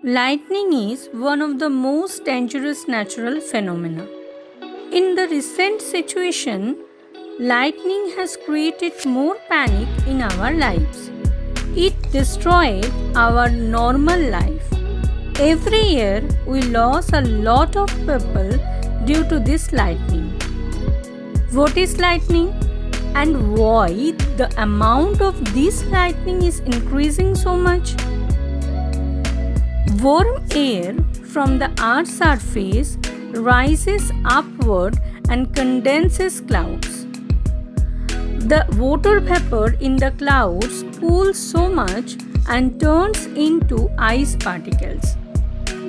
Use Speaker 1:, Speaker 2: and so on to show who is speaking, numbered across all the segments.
Speaker 1: Lightning is one of the most dangerous natural phenomena. In the recent situation, lightning has created more panic in our lives. It destroyed our normal life. Every year, we lose a lot of people due to this lightning. What is lightning and why the amount of this lightning is increasing so much? Warm air from the Earth's surface rises upward and condenses clouds. The water vapor in the clouds cools so much and turns into ice particles.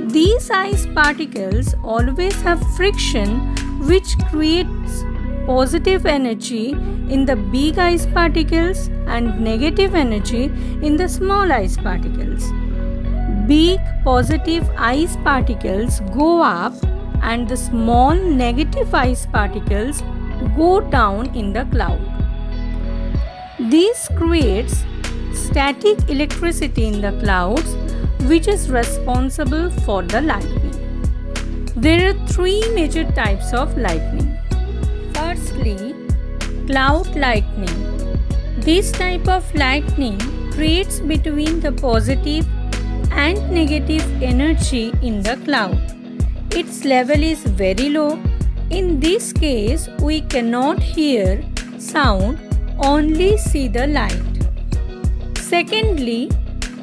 Speaker 1: These ice particles always have friction, which creates positive energy in the big ice particles and negative energy in the small ice particles. Big positive ice particles go up and the small negative ice particles go down in the cloud. This creates static electricity in the clouds, which is responsible for the lightning. There are three major types of lightning. Firstly, cloud lightning. This type of lightning creates between the positive and negative energy in the cloud. Its level is very low. In this case, we cannot hear sound, only see the light. Secondly,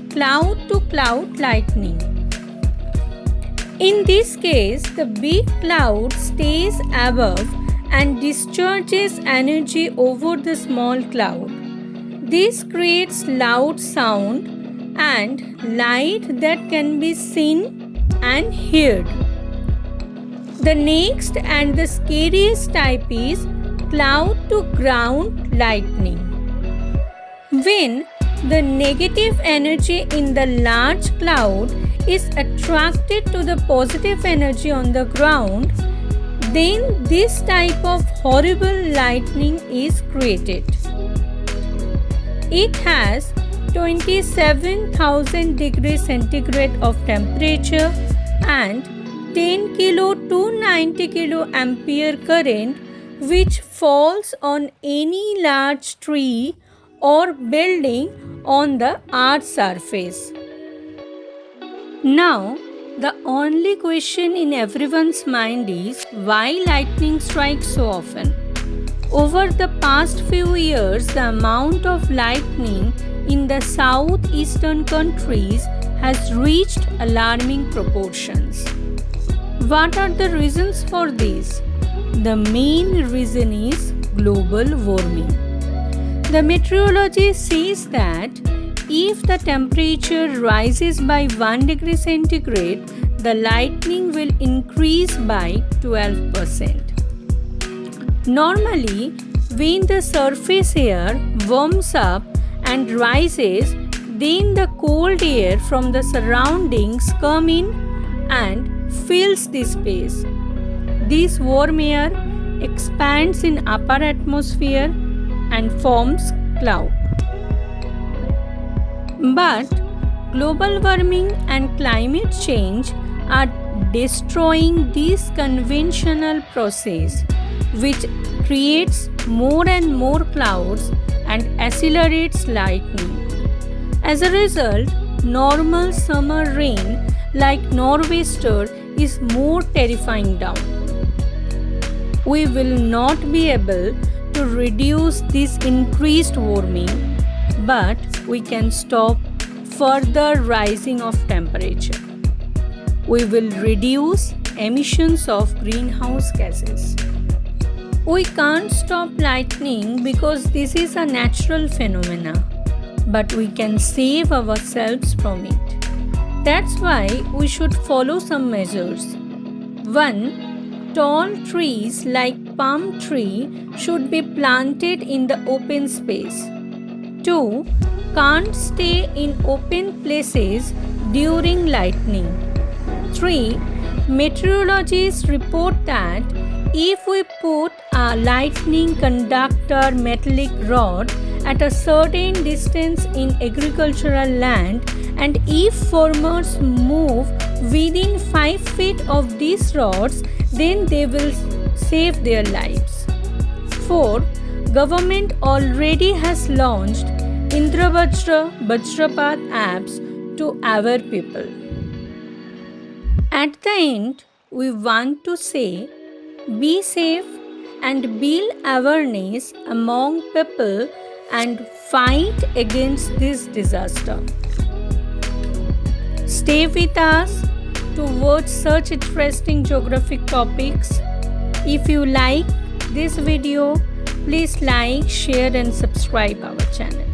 Speaker 1: cloud to cloud lightning. In this case, the big cloud stays above and discharges energy over the small cloud. This creates loud sound and light that can be seen and heard. The next and the scariest type is cloud to ground lightning. When the negative energy in the large cloud is attracted to the positive energy on the ground, then this type of horrible lightning is created. It has 27,000 degrees centigrade of temperature and 10 kilo to 90 kilo ampere current, which falls on any large tree or building on the Earth's surface. Now, the only question in everyone's mind is why lightning strikes so often. Over the past few years, the amount of lightning in the southeastern countries has reached alarming proportions. What are the reasons for this? The main reason is global warming. The meteorology says that if the temperature rises by 1 degree centigrade, the lightning will increase by 12%. Normally, when the surface air warms up and rises, then the cold air from the surroundings come in and fills the space. This warm air expands in upper atmosphere and forms cloud. But global warming and climate change are destroying this conventional process, which creates more and more clouds and accelerates lightning. As a result, normal summer rain like nor'wester is more terrifying now. We will not be able to reduce this increased warming, but we can stop further rising of temperature. We will reduce emissions of greenhouse gases. We can't stop lightning because this is a natural phenomena, but we can save ourselves from it. That's why we should follow some measures. 1. Tall trees like palm tree should be planted in the open space. 2. Can't stay in open places during lightning. 3. Meteorologists report that if we put a lightning conductor metallic rod at a certain distance in agricultural land and if farmers move within 5 feet of these rods, then they will save their lives. 4. Government already has launched Indravajra, Vajrapat apps to aware people. At the end, we want to say, be safe and build awareness among people and fight against this disaster. Stay with us to watch such interesting geographic topics. If you like this video, please like, share and subscribe our channel.